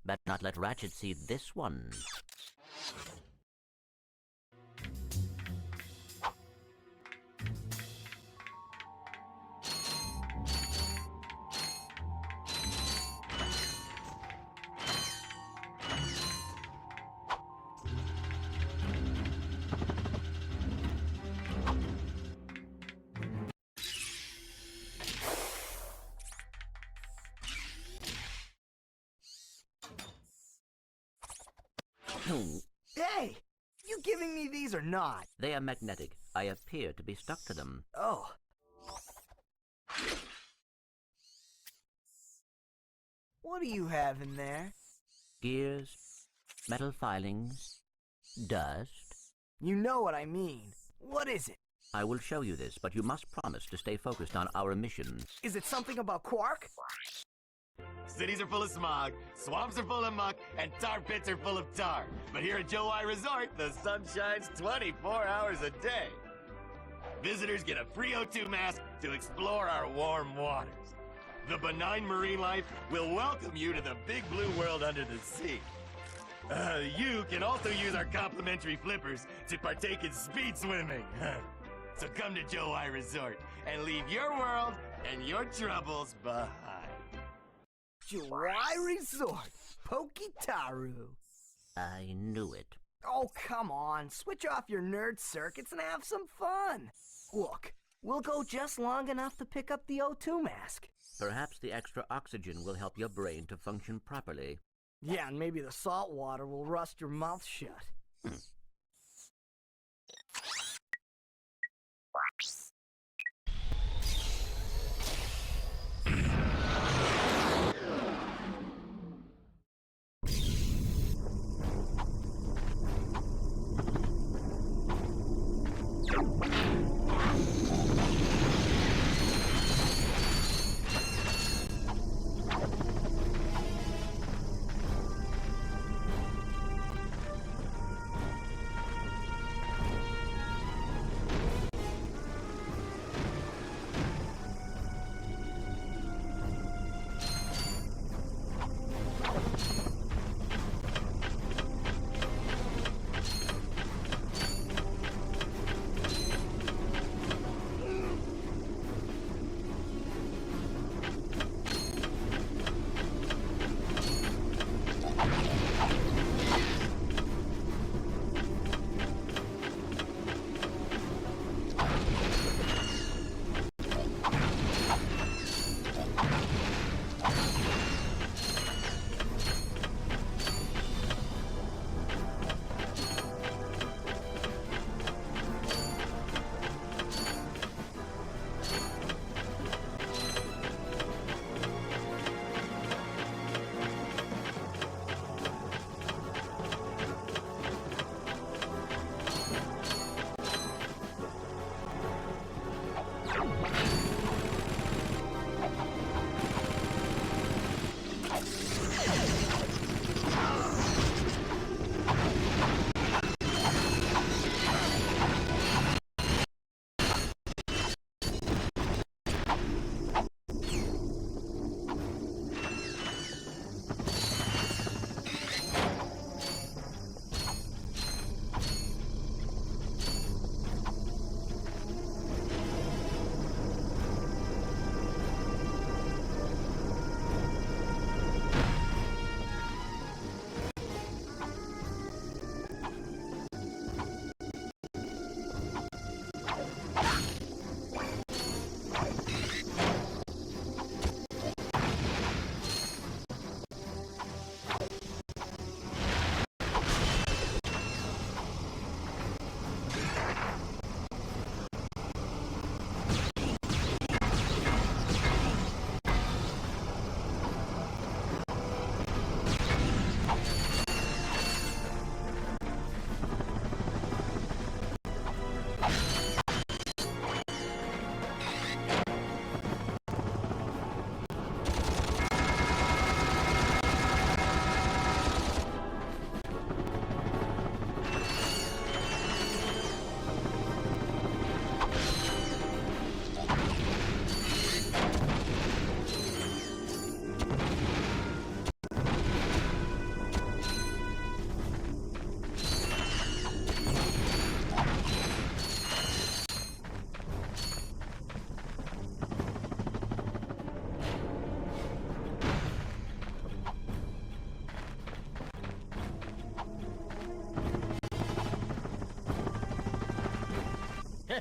Bet not let Ratchet see this one. Hey! You giving me these or not? They are magnetic. I appear to be stuck to them. Oh. What do you have in there? Gears, metal filings, dust. You know what I mean. What is it? I will show you this, but you must promise to stay focused on our mission. Is it something about Quark? Cities are full of smog, swamps are full of muck, and tar pits are full of tar. But here at Joe I Resort, the sun shines 24 hours a day. Visitors get a free O2 mask to explore our warm waters. The benign marine life will welcome you to the big blue world under the sea. You can also use our complimentary flippers to partake in speed swimming. So come to Joe I Resort and leave your world and your troubles behind. Joai Resort, Pokitaru. I knew it. Oh, come on. Switch off your nerd circuits and have some fun. Look, we'll go just long enough to pick up the O2 mask. Perhaps the extra oxygen will help your brain to function properly. Yeah, and maybe the salt water will rust your mouth shut.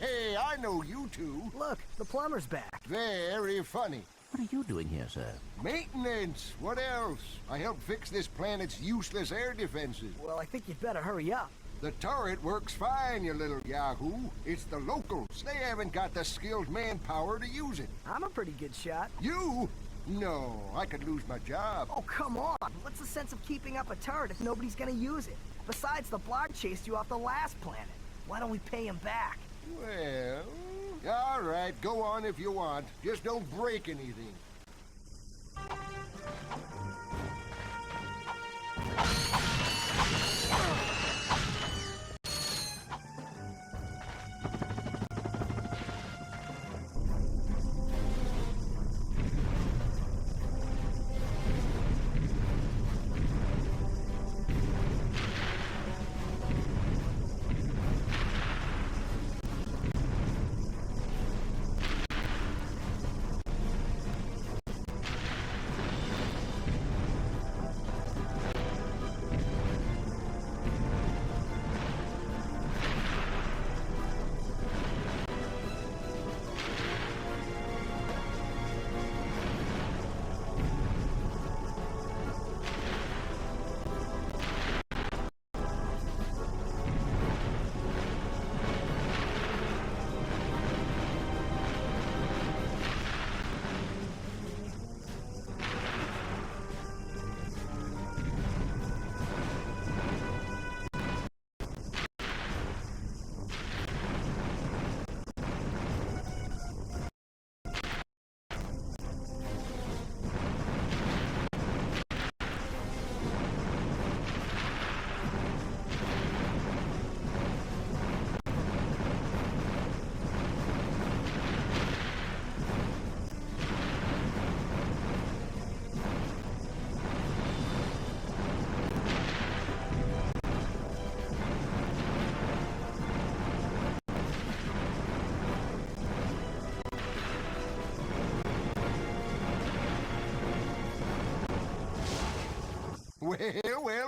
Hey, I know you two. Look, the plumber's back. Very funny. What are you doing here, sir? Maintenance. What else? I helped fix this planet's useless air defenses. Well, I think you'd better hurry up. The turret works fine, you little yahoo. It's the locals. They haven't got the skilled manpower to use it. I'm a pretty good shot. You? No, I could lose my job. Oh, come on. What's the sense of keeping up a turret if nobody's gonna use it? Besides, the Blarg chased you off the last planet. Why don't we pay him back? Well, all right, go on if you want. Just don't break anything.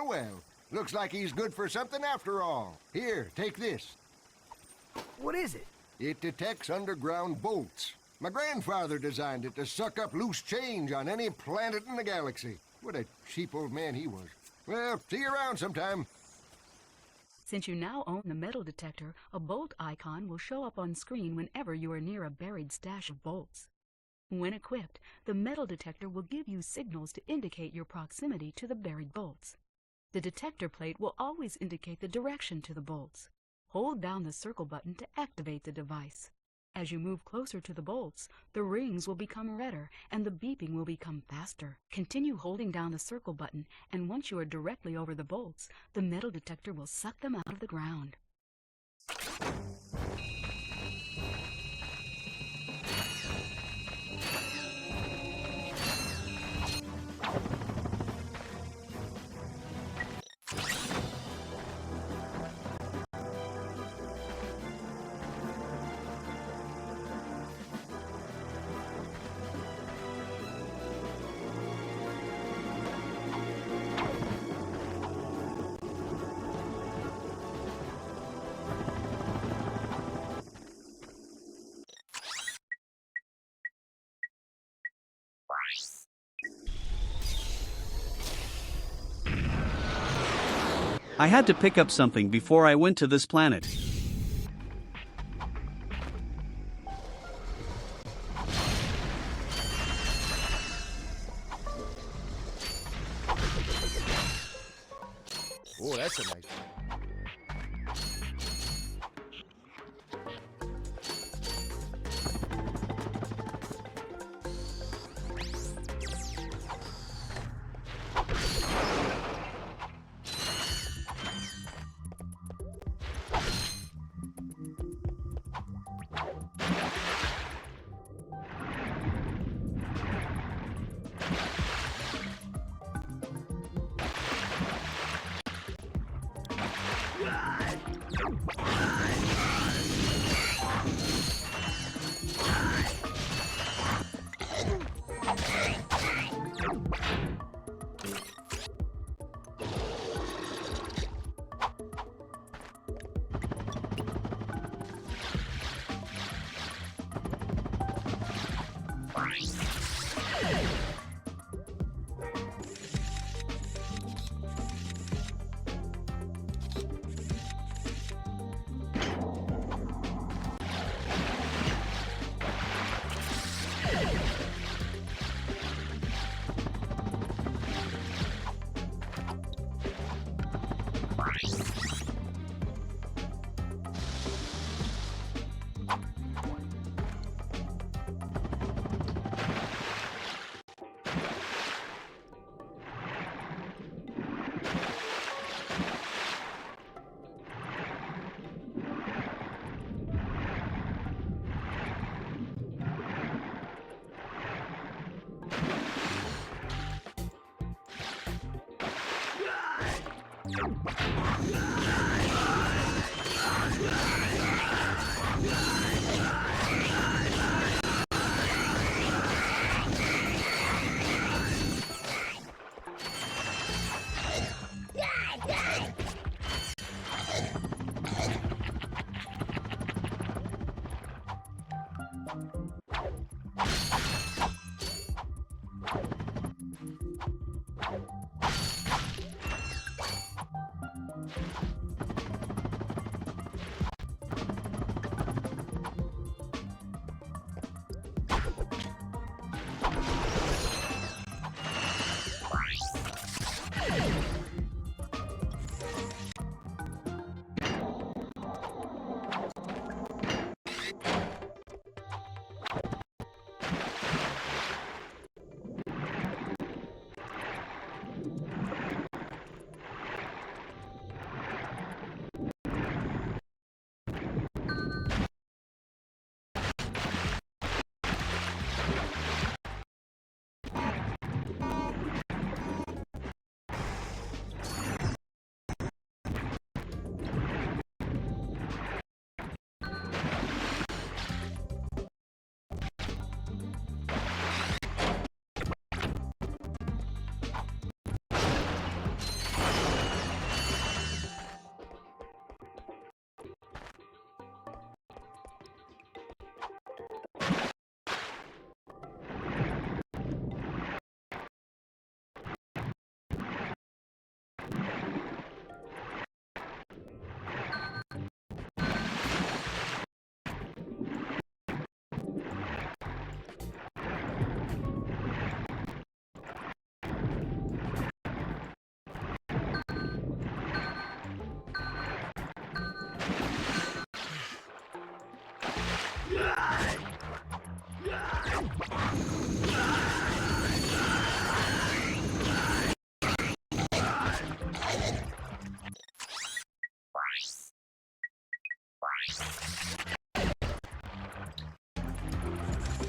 Well. Looks like he's good for something after all. Here, take this. What is it? It detects underground bolts. My grandfather designed it to suck up loose change on any planet in the galaxy. What a cheap old man he was. Well, see you around sometime. Since you now own the metal detector, a bolt icon will show up on screen whenever you are near a buried stash of bolts. When equipped, the metal detector will give you signals to indicate your proximity to the buried bolts. The detector plate will always indicate the direction to the bolts. Hold down the circle button to activate the device. As you move closer to the bolts, the rings will become redder and the beeping will become faster. Continue holding down the circle button, and once you are directly over the bolts, the metal detector will suck them out of the ground. I had to pick up something before I went to this planet. Oh, that's a nice one.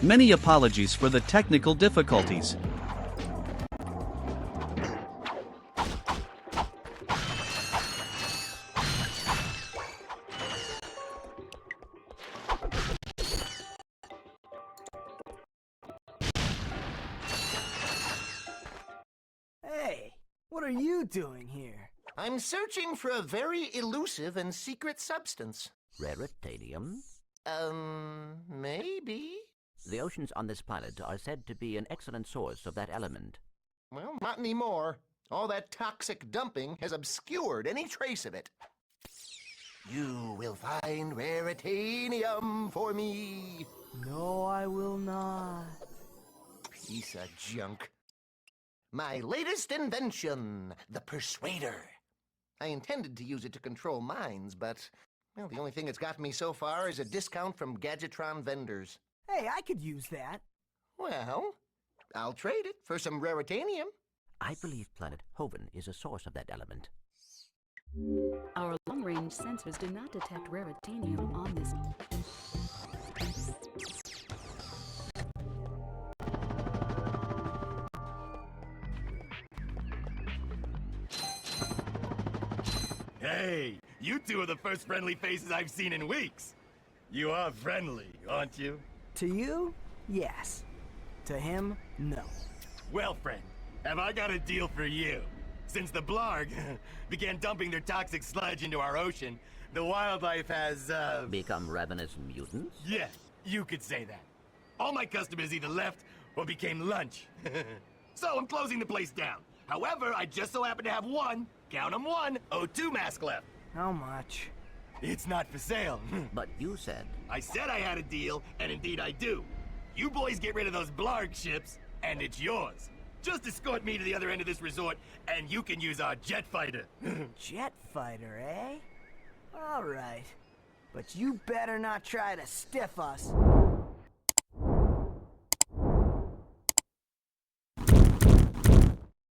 Many apologies for the technical difficulties. Hey, what are you doing here? I'm searching for a very elusive and secret substance. Raritanium? Maybe? The oceans on this planet are said to be an excellent source of that element. Well, not anymore. All that toxic dumping has obscured any trace of it. You will find Raritanium for me. No, I will not. Piece of junk. My latest invention, the Persuader. I intended to use it to control minds, but, well, the only thing it's got me so far is a discount from Gadgetron vendors. Hey, I could use that. Well, I'll trade it for some Raritanium. I believe planet Hoven is a source of that element. Our long-range sensors do not detect raritanium on this. Hey, you two are the first friendly faces I've seen in weeks. You are friendly, aren't you? To you, yes. To him, no. Well, friend, have I got a deal for you? Since the Blarg began dumping their toxic sludge into our ocean, the wildlife has, Become ravenous mutants? yeah, you could say that. All my customers either left or became lunch. So I'm closing the place down. However, I just so happen to have one, count 'em one, O2 mask left. How much? It's not for sale. But you said... I said I had a deal, and indeed I do. You boys get rid of those Blarg ships, and it's yours. Just escort me to the other end of this resort, and you can use our jet fighter. Jet fighter, eh? All right. But you better not try to stiff us.